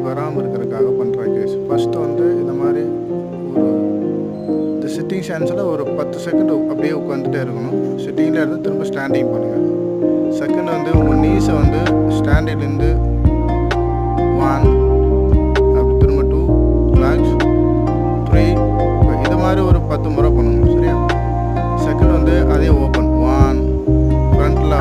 வராமல் இருக்கிறதுக்காக பண்ணுற கேஸ். ஃபஸ்ட்டு வந்து இந்த மாதிரி ஒரு இந்த சிட்டிங் ஸ்டான்ஸில் ஒரு 10 செகண்ட் அப்படியே உட்காந்துட்டே இருக்கணும். சிட்டிங்கில் இருந்து திரும்ப ஸ்டாண்டிங் பண்ணுங்கள். செகண்ட் வந்து உங்கள் நீஸை வந்து ஸ்டாண்டிலேருந்து 1 அப்படி திரும்ப 2 ரிலாக்ஸ் 3 இப்போ இது மாதிரி ஒரு 10 முறை பண்ணணும். சரியா? செகண்ட் வந்து அதே ஓப்பன் 1 ஃப்ரண்ட்டில்